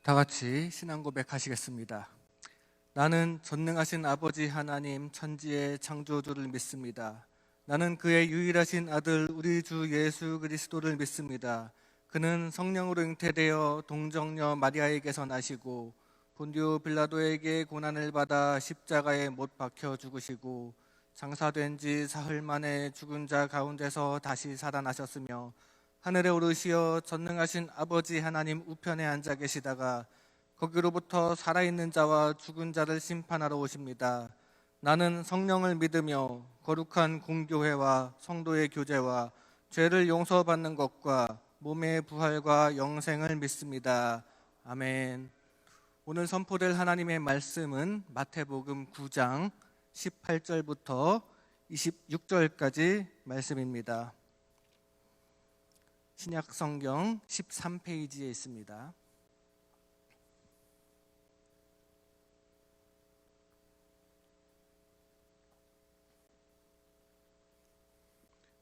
다 같이 신앙 고백하시겠습니다. 나는 전능하신 아버지 하나님 천지의 창조주를 믿습니다. 나는 그의 유일하신 아들 우리 주 예수 그리스도를 믿습니다. 그는 성령으로 잉태되어 동정녀 마리아에게서 나시고 본디오 빌라도에게 고난을 받아 십자가에 못 박혀 죽으시고 장사된 지 사흘 만에 죽은 자 가운데서 다시 살아나셨으며 하늘에 오르시어 전능하신 아버지 하나님 우편에 앉아 계시다가 거기로부터 살아있는 자와 죽은 자를 심판하러 오십니다. 나는 성령을 믿으며 거룩한 공교회와 성도의 교제와 죄를 용서받는 것과 몸의 부활과 영생을 믿습니다. 아멘. 오늘 선포될 하나님의 말씀은 마태복음 9장 18절부터 26절까지 말씀입니다. 신약 성경 13페이지에 있습니다.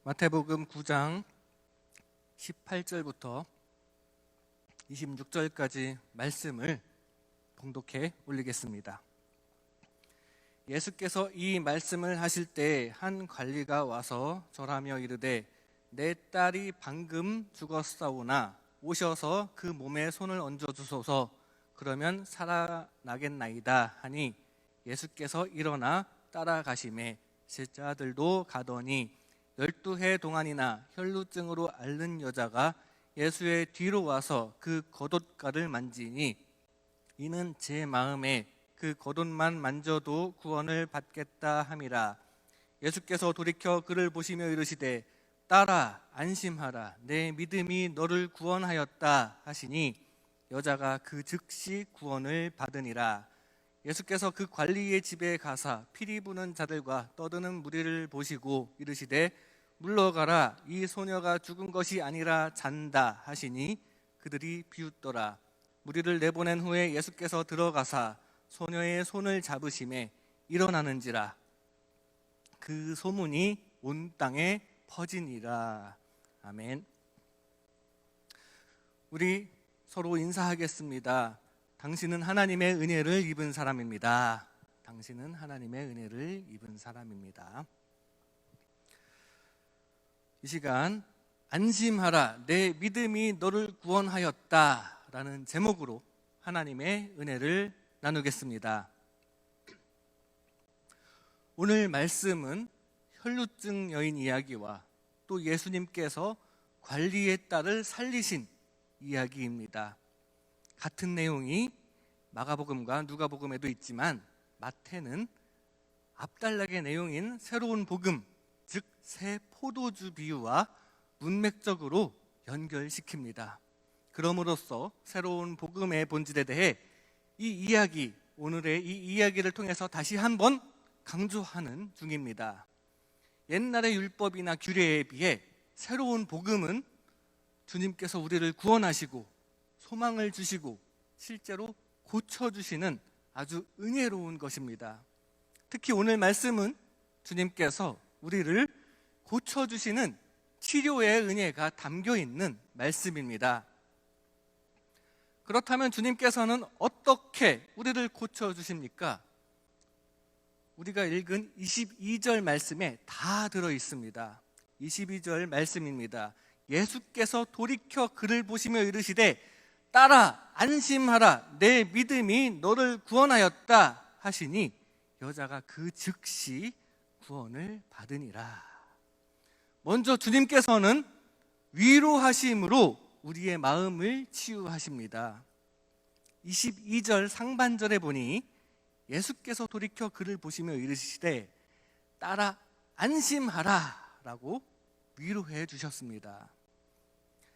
마태복음 9장 18절부터 26절까지 말씀을 봉독해 올리겠습니다. 예수께서 이 말씀을 하실 때 한 관리가 와서 절하며 이르되 내 딸이 방금 죽었사오나 오셔서 그 몸에 손을 얹어 주소서. 그러면 살아나겠나이다 하니 예수께서 일어나 따라가시매 제자들도 가더니 12해 동안이나 혈루증으로 앓는 여자가 예수의 뒤로 와서 그 겉옷가를 만지니 이는 제 마음에 그 겉옷만 만져도 구원을 받겠다 함이라. 예수께서 돌이켜 그를 보시며 이르시되 딸아 안심하라 내 믿음이 너를 구원하였다 하시니 여자가 그 즉시 구원을 받으니라. 예수께서 그 관리의 집에 가사 피리 부는 자들과 떠드는 무리를 보시고 이르시되 물러가라 이 소녀가 죽은 것이 아니라 잔다 하시니 그들이 비웃더라. 무리를 내보낸 후에 예수께서 들어가사 소녀의 손을 잡으시매 일어나는지라. 그 소문이 온 땅에 퍼지니라. 아멘. 우리 서로 인사하겠습니다. 당신은 하나님의 은혜를 입은 사람입니다. 당신은 하나님의 은혜를 입은 사람입니다. 이 시간 안심하라 내 믿음이 너를 구원하였다 라는 제목으로 하나님의 은혜를 나누겠습니다. 오늘 말씀은 혈루증 여인 이야기와 또 예수님께서 관리의 딸을 살리신 이야기입니다. 같은 내용이 마가복음과 누가복음에도 있지만 마태는 앞단락의 내용인 새로운 복음, 즉 새 포도주 비유와 문맥적으로 연결시킵니다. 그럼으로써 새로운 복음의 본질에 대해 이 이야기, 오늘의 이 이야기를 통해서 다시 한번 강조하는 중입니다. 옛날의 율법이나 규례에 비해 새로운 복음은 주님께서 우리를 구원하시고 소망을 주시고 실제로 고쳐주시는 아주 은혜로운 것입니다. 특히 오늘 말씀은 주님께서 우리를 고쳐주시는 치료의 은혜가 담겨있는 말씀입니다. 그렇다면 주님께서는 어떻게 우리를 고쳐주십니까? 우리가 읽은 22절 말씀에 다 들어있습니다. 22절 말씀입니다. 예수께서 돌이켜 그를 보시며 이르시되 딸아 안심하라 내 믿음이 너를 구원하였다 하시니 여자가 그 즉시 구원을 받으니라. 먼저 주님께서는 위로하심으로 우리의 마음을 치유하십니다. 22절 상반절에 보니 예수께서 돌이켜 그를 보시며 이르시되 딸아 안심하라 라고 위로해 주셨습니다.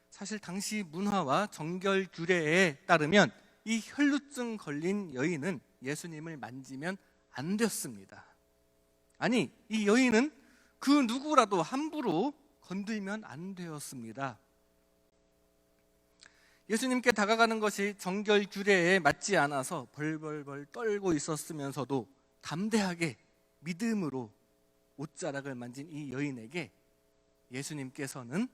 사실 당시 문화와 정결 규례에 따르면 이 혈루증 걸린 여인은 예수님을 만지면 안 됐습니다. 아니 이 여인은 그 누구라도 함부로 건들면 안 되었습니다. 예수님께 다가가는 것이 정결 규례에 맞지 않아서 벌벌벌 떨고 있었으면서도 담대하게 믿음으로 옷자락을 만진 이 여인에게 예수님께서는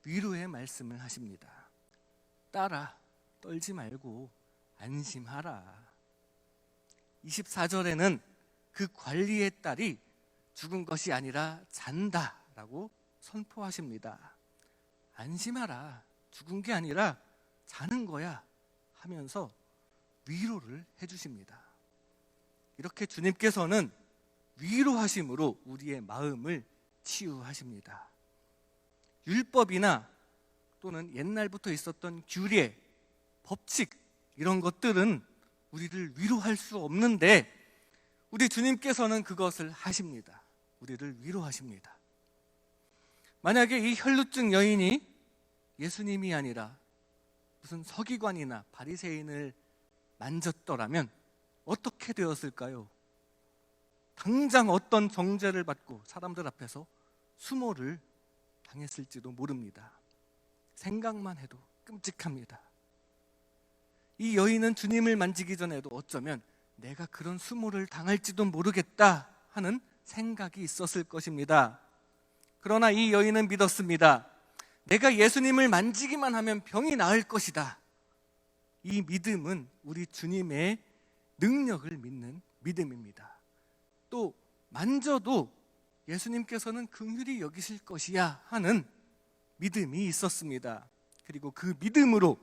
위로의 말씀을 하십니다. 딸아 떨지 말고 안심하라. 24절에는 그 관리의 딸이 죽은 것이 아니라 잔다라고 선포하십니다. 안심하라. 죽은 게 아니라 자는 거야 하면서 위로를 해주십니다. 이렇게 주님께서는 위로하심으로 우리의 마음을 치유하십니다. 율법이나 또는 옛날부터 있었던 규례, 법칙 이런 것들은 우리를 위로할 수 없는데 우리 주님께서는 그것을 하십니다. 우리를 위로하십니다. 만약에 이 혈루증 여인이 예수님이 아니라 무슨 서기관이나 바리새인을 만졌더라면 어떻게 되었을까요? 당장 어떤 정죄를 받고 사람들 앞에서 수모를 당했을지도 모릅니다. 생각만 해도 끔찍합니다. 이 여인은 주님을 만지기 전에도 어쩌면 내가 그런 수모를 당할지도 모르겠다 하는 생각이 있었을 것입니다. 그러나 이 여인은 믿었습니다. 내가 예수님을 만지기만 하면 병이 나을 것이다. 이 믿음은 우리 주님의 능력을 믿는 믿음입니다. 또 만져도 예수님께서는 긍휼히 여기실 것이야 하는 믿음이 있었습니다. 그리고 그 믿음으로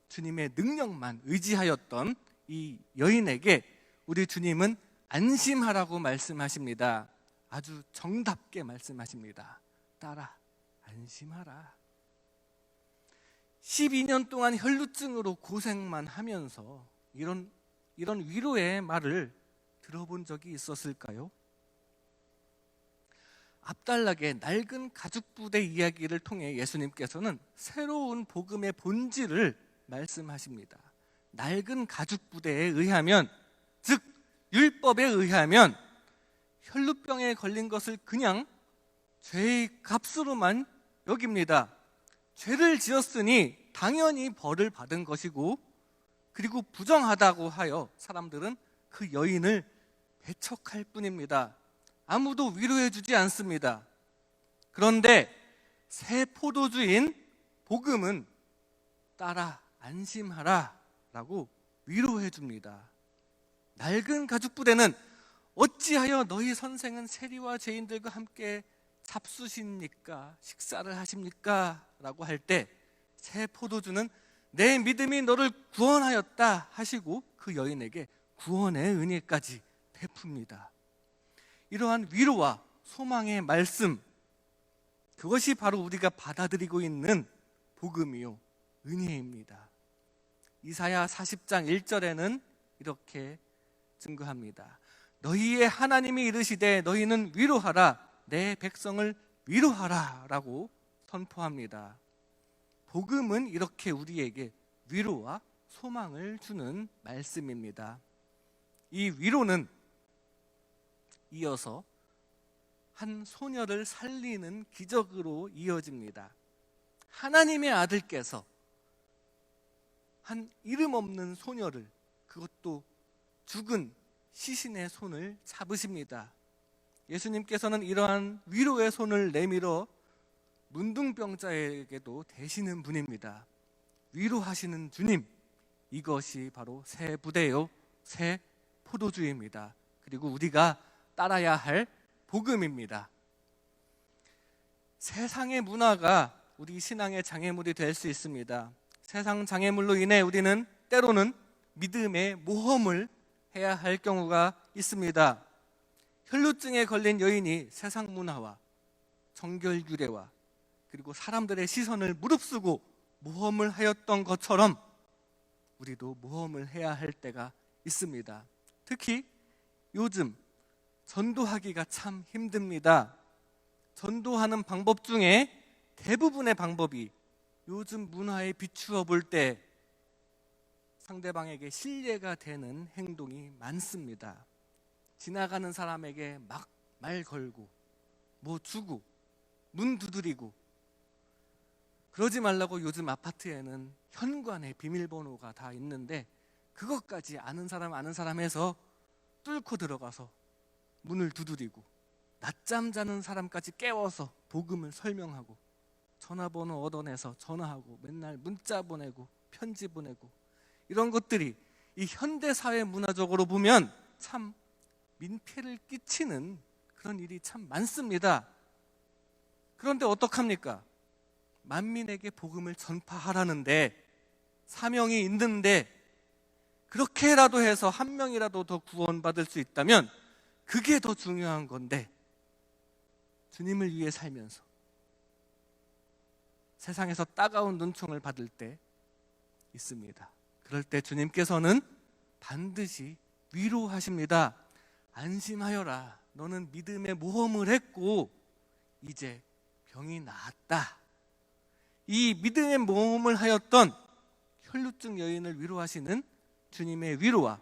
주님의 능력만 의지하였던 이 여인에게 우리 주님은 안심하라고 말씀하십니다. 아주 정답게 말씀하십니다. 딸아, 안심하라. 12년 동안 혈루증으로 고생만 하면서 이런 위로의 말을 들어본 적이 있었을까요? 앞달락의 낡은 가죽부대 이야기를 통해 예수님께서는 새로운 복음의 본질을 말씀하십니다. 낡은 가죽부대에 의하면, 즉 율법에 의하면 혈루병에 걸린 것을 그냥 죄의 값으로만 여깁니다. 죄를 지었으니 당연히 벌을 받은 것이고, 그리고 부정하다고 하여 사람들은 그 여인을 배척할 뿐입니다. 아무도 위로해 주지 않습니다. 그런데 새 포도주인 복음은 딸아 안심하라 라고 위로해 줍니다. 낡은 가죽부대는 어찌하여 너희 선생은 세리와 죄인들과 함께 잡수십니까? 식사를 하십니까? 라고 할 때 새 포도주는 내 믿음이 너를 구원하였다 하시고 그 여인에게 구원의 은혜까지 베풉니다. 이러한 위로와 소망의 말씀, 그것이 바로 우리가 받아들이고 있는 복음이요 은혜입니다. 이사야 40장 1절에는 이렇게 증거합니다. 너희의 하나님이 이르시되 너희는 위로하라, 내 백성을 위로하라 라고 선포합니다. 복음은 이렇게 우리에게 위로와 소망을 주는 말씀입니다. 이 위로는 이어서 한 소녀를 살리는 기적으로 이어집니다. 하나님의 아들께서 한 이름 없는 소녀를, 그것도 죽은 시신의 손을 잡으십니다. 예수님께서는 이러한 위로의 손을 내밀어 문둥병자에게도 되시는 분입니다. 위로하시는 주님, 이것이 바로 새 부대요 새 포도주입니다. 그리고 우리가 따라야 할 복음입니다. 세상의 문화가 우리 신앙의 장애물이 될 수 있습니다. 세상 장애물로 인해 우리는 때로는 믿음의 모험을 해야 할 경우가 있습니다. 혈루증에 걸린 여인이 세상 문화와 정결 규례와 그리고 사람들의 시선을 무릅쓰고 모험을 하였던 것처럼 우리도 모험을 해야 할 때가 있습니다. 특히 요즘 전도하기가 참 힘듭니다. 전도하는 방법 중에 대부분의 방법이 요즘 문화에 비추어 볼 때 상대방에게 신뢰가 되는 행동이 많습니다. 지나가는 사람에게 막 말 걸고 뭐 주고 문 두드리고, 그러지 말라고 요즘 아파트에는 현관에 비밀번호가 다 있는데 그것까지 아는 사람 해서 뚫고 들어가서 문을 두드리고, 낮잠 자는 사람까지 깨워서 복음을 설명하고, 전화번호 얻어내서 전화하고, 맨날 문자 보내고 편지 보내고, 이런 것들이 이 현대 사회 문화적으로 보면 참 민폐를 끼치는 그런 일이 참 많습니다. 그런데 어떡합니까? 만민에게 복음을 전파하라는데, 사명이 있는데, 그렇게라도 해서 한 명이라도 더 구원받을 수 있다면 그게 더 중요한 건데, 주님을 위해 살면서 세상에서 따가운 눈총을 받을 때 있습니다. 그럴 때 주님께서는 반드시 위로하십니다. 안심하여라. 너는 믿음의 모험을 했고 이제 병이 나았다. 이 믿음의 모험을 하였던 혈루증 여인을 위로하시는 주님의 위로와,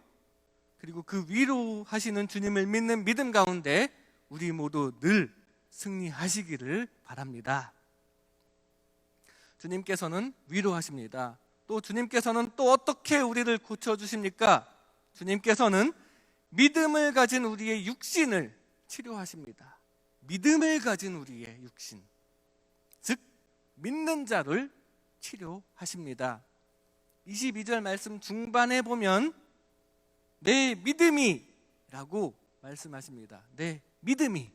그리고 그 위로하시는 주님을 믿는 믿음 가운데 우리 모두 늘 승리하시기를 바랍니다. 주님께서는 위로하십니다. 또 주님께서는 또 어떻게 우리를 고쳐주십니까? 주님께서는 믿음을 가진 우리의 육신을 치료하십니다. 믿음을 가진 우리의 육신, 즉 믿는 자를 치료하십니다. 22절 말씀 중반에 보면 내 믿음이 라고 말씀하십니다. 내 믿음이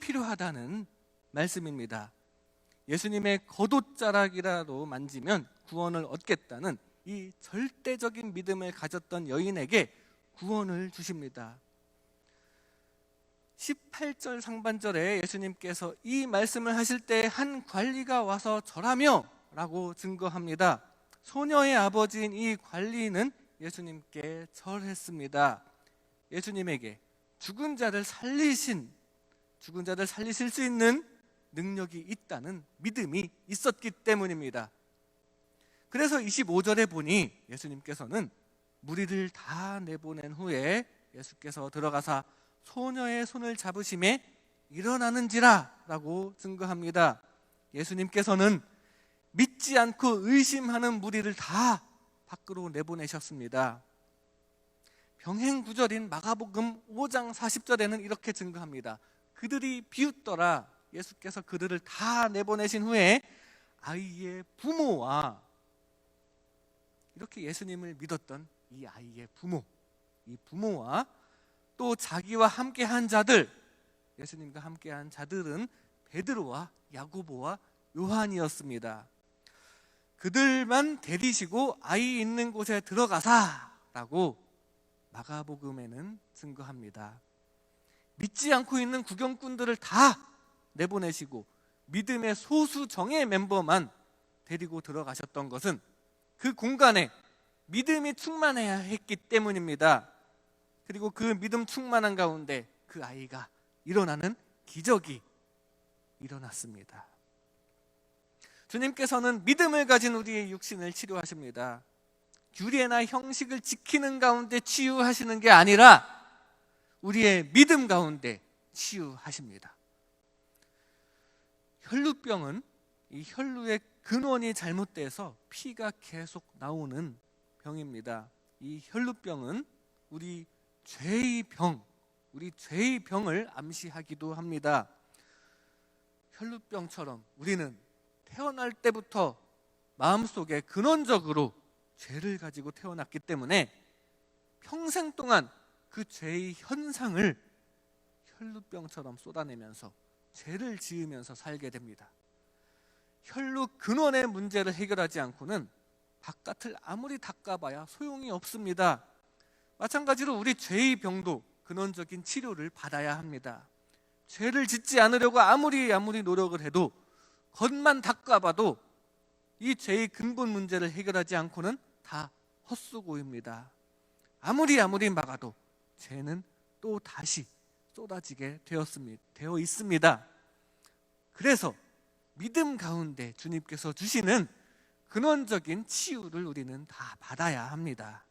필요하다는 말씀입니다. 예수님의 겉옷자락이라도 만지면 구원을 얻겠다는 이 절대적인 믿음을 가졌던 여인에게 구원을 주십니다. 18절 상반절에 예수님께서 이 말씀을 하실 때 한 관리가 와서 절하며 라고 증거합니다. 소녀의 아버지인 이 관리는 예수님께 절했습니다. 예수님에게 죽은 자를 살리실 수 있는 능력이 있다는 믿음이 있었기 때문입니다. 그래서 25절에 보니 예수님께서는 무리를 다 내보낸 후에 예수께서 들어가사 소녀의 손을 잡으심에 일어나는지라 라고 증거합니다. 예수님께서는 믿지 않고 의심하는 무리를 다 밖으로 내보내셨습니다. 병행 구절인 마가복음 5장 40절에는 이렇게 증거합니다. 그들이 비웃더라. 예수께서 그들을 다 내보내신 후에 아이의 부모와, 이렇게 예수님을 믿었던 이 아이의 이 부모와 또 자기와 함께한 자들, 예수님과 함께한 자들은 베드로와 야고보와 요한이었습니다. 그들만 데리시고 아이 있는 곳에 들어가사라고 마가복음에는 증거합니다. 믿지 않고 있는 구경꾼들을 다 내보내시고 믿음의 소수 정예 멤버만 데리고 들어가셨던 것은 그 공간에 믿음이 충만해야 했기 때문입니다. 그리고 그 믿음 충만한 가운데 그 아이가 일어나는 기적이 일어났습니다. 주님께서는 믿음을 가진 우리의 육신을 치료하십니다. 규례나 형식을 지키는 가운데 치유하시는 게 아니라 우리의 믿음 가운데 치유하십니다. 혈루병은 이 혈루의 근원이 잘못돼서 피가 계속 나오는 병입니다. 이 혈루병은 우리 죄의 병을 암시하기도 합니다. 혈루병처럼 우리는 태어날 때부터 마음속에 근원적으로 죄를 가지고 태어났기 때문에 평생 동안 그 죄의 현상을 혈루병처럼 쏟아내면서 죄를 지으면서 살게 됩니다. 혈루 근원의 문제를 해결하지 않고는 바깥을 아무리 닦아봐야 소용이 없습니다. 마찬가지로 우리 죄의 병도 근원적인 치료를 받아야 합니다. 죄를 짓지 않으려고 아무리 노력을 해도, 겉만 닦아봐도 이 죄의 근본 문제를 해결하지 않고는 다 헛수고입니다. 아무리 막아도 죄는 또 다시 쏟아지게 되어 있습니다. 그래서 믿음 가운데 주님께서 주시는 근원적인 치유를 우리는 다 받아야 합니다.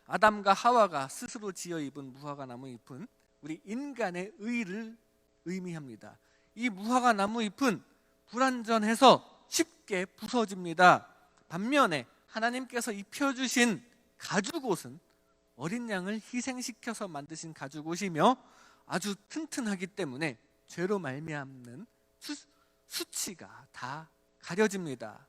아담과 하와가 스스로 지어 입은 무화과 나무 잎은 우리 인간의 의를 의미합니다. 이 무화과 나무 잎은 불완전해서 쉽게 부서집니다. 반면에 하나님께서 입혀주신 가죽옷은 어린 양을 희생시켜서 만드신 가죽옷이며 아주 튼튼하기 때문에 죄로 말미암는 수치가 다 가려집니다.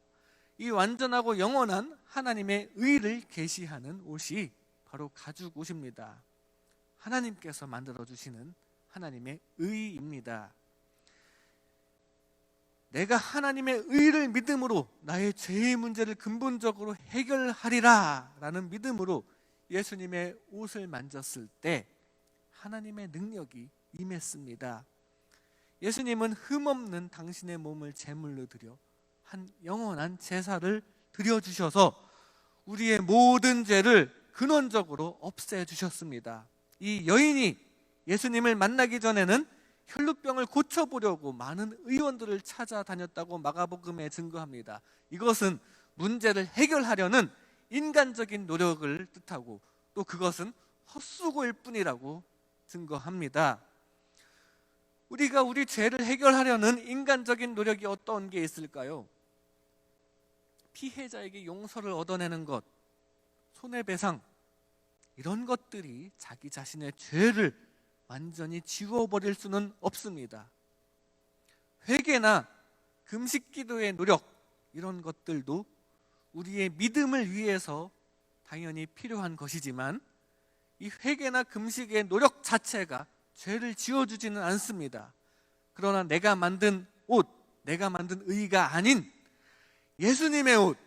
이 완전하고 영원한 하나님의 의를 계시하는 옷이 바로 가죽 옷입니다. 하나님께서 만들어주시는 하나님의 의입니다. 내가 하나님의 의를 믿음으로 나의 죄의 문제를 근본적으로 해결하리라 라는 믿음으로 예수님의 옷을 만졌을 때 하나님의 능력이 임했습니다. 예수님은 흠없는 당신의 몸을 제물로 드려 한 영원한 제사를 드려주셔서 우리의 모든 죄를 근원적으로 없애주셨습니다. 이 여인이 예수님을 만나기 전에는 혈루병을 고쳐보려고 많은 의원들을 찾아다녔다고 마가복음에 증거합니다. 이것은 문제를 해결하려는 인간적인 노력을 뜻하고 또 그것은 헛수고일 뿐이라고 증거합니다. 우리가 우리 죄를 해결하려는 인간적인 노력이 어떤 게 있을까요? 피해자에게 용서를 얻어내는 것, 손해배상, 이런 것들이 자기 자신의 죄를 완전히 지워버릴 수는 없습니다. 회개나 금식기도의 노력, 이런 것들도 우리의 믿음을 위해서 당연히 필요한 것이지만 이 회개나 금식의 노력 자체가 죄를 지워주지는 않습니다. 그러나 내가 만든 옷, 내가 만든 의가 아닌 예수님의 옷,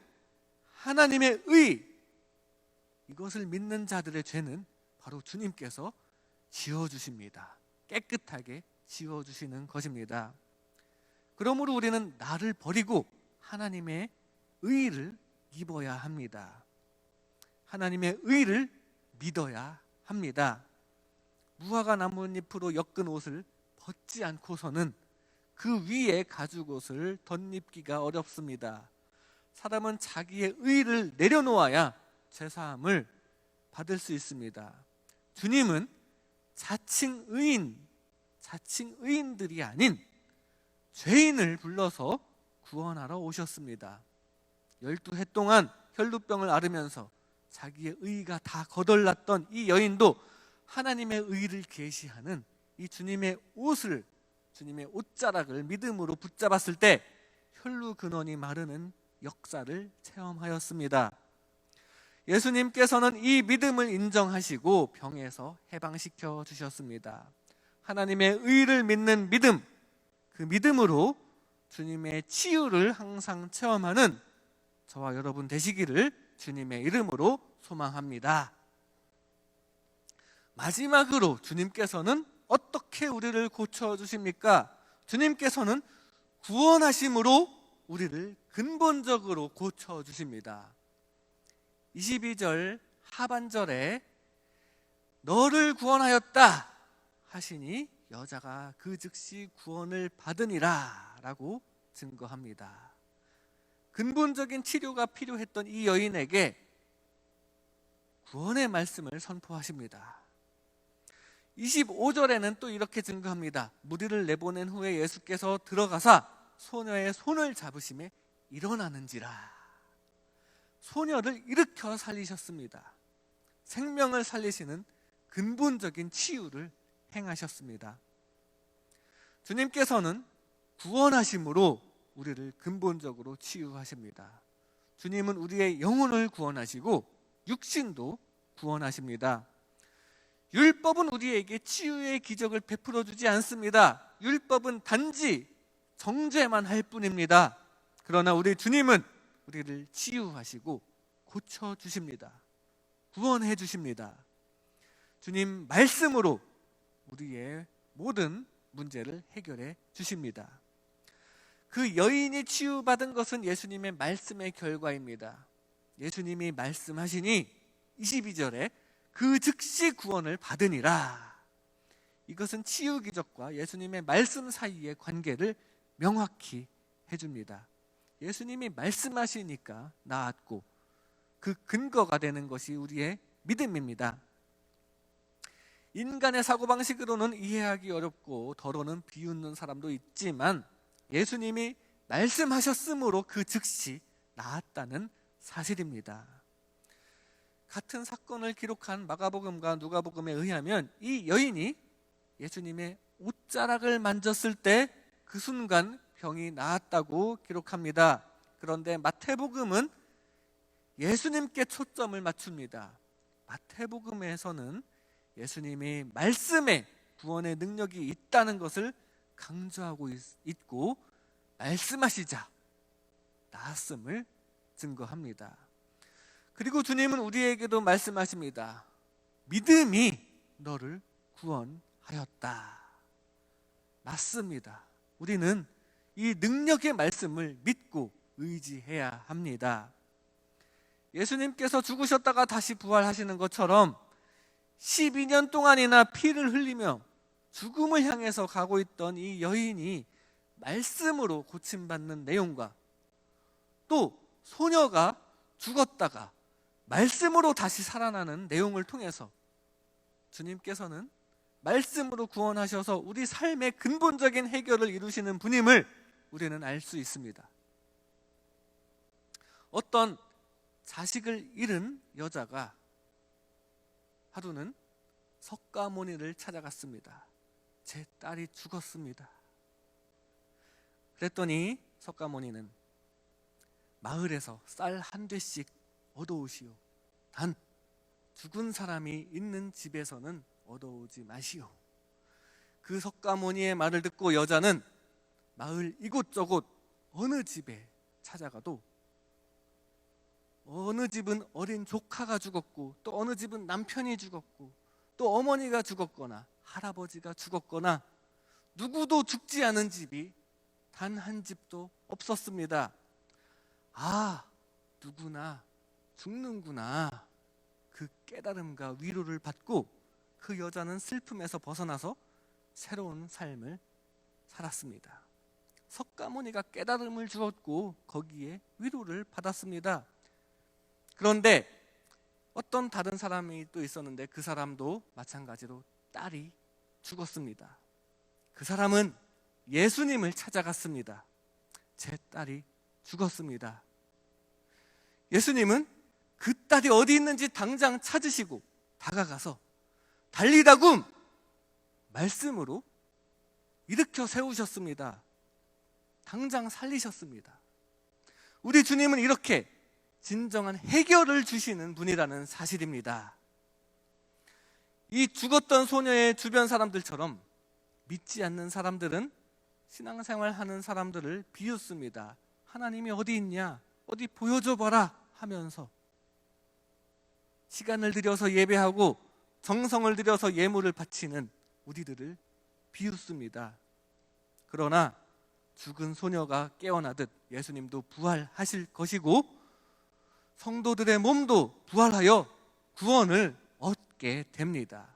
하나님의 의, 이것을 믿는 자들의 죄는 바로 주님께서 지워주십니다. 깨끗하게 지워주시는 것입니다. 그러므로 우리는 나를 버리고 하나님의 의를 입어야 합니다. 하나님의 의를 믿어야 합니다. 무화과 나뭇잎으로 엮은 옷을 벗지 않고서는 그 위에 가죽 옷을 덧입기가 어렵습니다. 사람은 자기의 의를 내려놓아야 죄사함을 받을 수 있습니다. 주님은 자칭 의인들이 아닌 죄인을 불러서 구원하러 오셨습니다. 12해 동안 혈루병을 앓으면서 자기의 의가 다 거덜났던 이 여인도 하나님의 의를 계시하는 이 주님의 옷을, 주님의 옷자락을 믿음으로 붙잡았을 때 혈루 근원이 마르는 역사를 체험하였습니다. 예수님께서는 이 믿음을 인정하시고 병에서 해방시켜 주셨습니다. 하나님의 의를 믿는 믿음, 그 믿음으로 주님의 치유를 항상 체험하는 저와 여러분 되시기를 주님의 이름으로 소망합니다. 마지막으로 주님께서는 어떻게 우리를 고쳐주십니까? 주님께서는 구원하심으로 우리를 근본적으로 고쳐주십니다. 22절 하반절에 너를 구원하였다 하시니 여자가 그 즉시 구원을 받으니라 라고 증거합니다. 근본적인 치료가 필요했던 이 여인에게 구원의 말씀을 선포하십니다. 25절에는 또 이렇게 증거합니다. 무리를 내보낸 후에 예수께서 들어가사 소녀의 손을 잡으심에 일어나는지라. 소녀를 일으켜 살리셨습니다. 생명을 살리시는 근본적인 치유를 행하셨습니다. 주님께서는 구원하심으로 우리를 근본적으로 치유하십니다. 주님은 우리의 영혼을 구원하시고 육신도 구원하십니다. 율법은 우리에게 치유의 기적을 베풀어 주지 않습니다. 율법은 단지 정죄만 할 뿐입니다. 그러나 우리 주님은 우리를 치유하시고 고쳐주십니다. 구원해 주십니다. 주님 말씀으로 우리의 모든 문제를 해결해 주십니다. 그 여인이 치유받은 것은 예수님의 말씀의 결과입니다. 예수님이 말씀하시니 22절에 그 즉시 구원을 받으니라. 이것은 치유 기적과 예수님의 말씀 사이의 관계를 명확히 해줍니다. 예수님이 말씀하시니까 나았고 그 근거가 되는 것이 우리의 믿음입니다. 인간의 사고방식으로는 이해하기 어렵고 더러는 비웃는 사람도 있지만 예수님이 말씀하셨으므로 그 즉시 나았다는 사실입니다. 같은 사건을 기록한 마가복음과 누가복음에 의하면 이 여인이 예수님의 옷자락을 만졌을 때 그 순간 병이 나았다고 기록합니다. 그런데 마태복음은 예수님께 초점을 맞춥니다. 마태복음에서는 예수님이 말씀에 구원의 능력이 있다는 것을 강조하고 있고, 말씀하시자 나았음을 증거합니다. 그리고 주님은 우리에게도 말씀하십니다. 믿음이 너를 구원하였다. 맞습니다. 우리는 이 능력의 말씀을 믿고 의지해야 합니다. 예수님께서 죽으셨다가 다시 부활하시는 것처럼 12년 동안이나 피를 흘리며 죽음을 향해서 가고 있던 이 여인이 말씀으로 고침받는 내용과, 또 소녀가 죽었다가 말씀으로 다시 살아나는 내용을 통해서 주님께서는 말씀으로 구원하셔서 우리 삶의 근본적인 해결을 이루시는 분임을 우리는 알 수 있습니다. 어떤 자식을 잃은 여자가 하루는 석가모니를 찾아갔습니다. 제 딸이 죽었습니다. 그랬더니 석가모니는 마을에서 쌀 한 대씩 얻어오시오. 단 죽은 사람이 있는 집에서는 얻어오지 마시오. 그 석가모니의 말을 듣고 여자는 마을 이곳저곳 어느 집에 찾아가도 어느 집은 어린 조카가 죽었고, 또 어느 집은 남편이 죽었고, 또 어머니가 죽었거나 할아버지가 죽었거나 누구도 죽지 않은 집이 단 한 집도 없었습니다. 아, 누구나 죽는구나. 그 깨달음과 위로를 받고 그 여자는 슬픔에서 벗어나서 새로운 삶을 살았습니다. 석가모니가 깨달음을 주었고 거기에 위로를 받았습니다. 그런데 어떤 다른 사람이 또 있었는데 그 사람도 마찬가지로 딸이 죽었습니다. 그 사람은 예수님을 찾아갔습니다. 제 딸이 죽었습니다. 예수님은 그 딸이 어디 있는지 당장 찾으시고 다가가서 달리다굼 말씀으로 일으켜 세우셨습니다. 당장 살리셨습니다. 우리 주님은 이렇게 진정한 해결을 주시는 분이라는 사실입니다. 이 죽었던 소녀의 주변 사람들처럼 믿지 않는 사람들은 신앙생활하는 사람들을 비웃습니다. 하나님이 어디 있냐? 어디 보여줘 봐라 하면서 시간을 들여서 예배하고 정성을 들여서 예물을 바치는 우리들을 비웃습니다. 그러나 죽은 소녀가 깨어나듯 예수님도 부활하실 것이고 성도들의 몸도 부활하여 구원을 얻게 됩니다.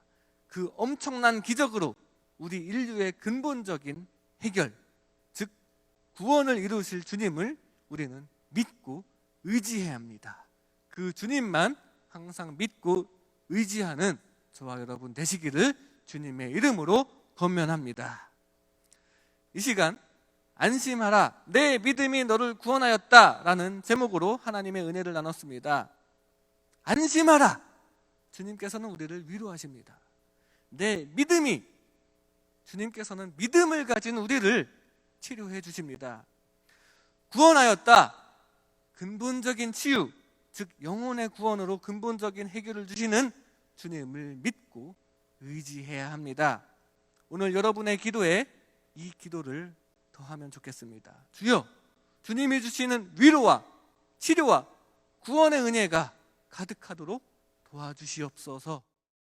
그 엄청난 기적으로 우리 인류의 근본적인 해결, 즉 구원을 이루실 주님을 우리는 믿고 의지해야 합니다. 그 주님만 항상 믿고 의지하는 저와 여러분 되시기를 주님의 이름으로 권면합니다. 이 시간 안심하라, 내 믿음이 너를 구원하였다 라는 제목으로 하나님의 은혜를 나눴습니다. 안심하라, 주님께서는 우리를 위로하십니다. 내 믿음이, 주님께서는 믿음을 가진 우리를 치료해 주십니다. 구원하였다, 근본적인 치유, 즉 영혼의 구원으로 근본적인 해결을 주시는 주님을 믿고 의지해야 합니다. 오늘 여러분의 기도에 이 기도를 더하면 좋겠습니다. 주여, 주님이 주시는 위로와 치료와 구원의 은혜가 가득하도록 도와주시옵소서.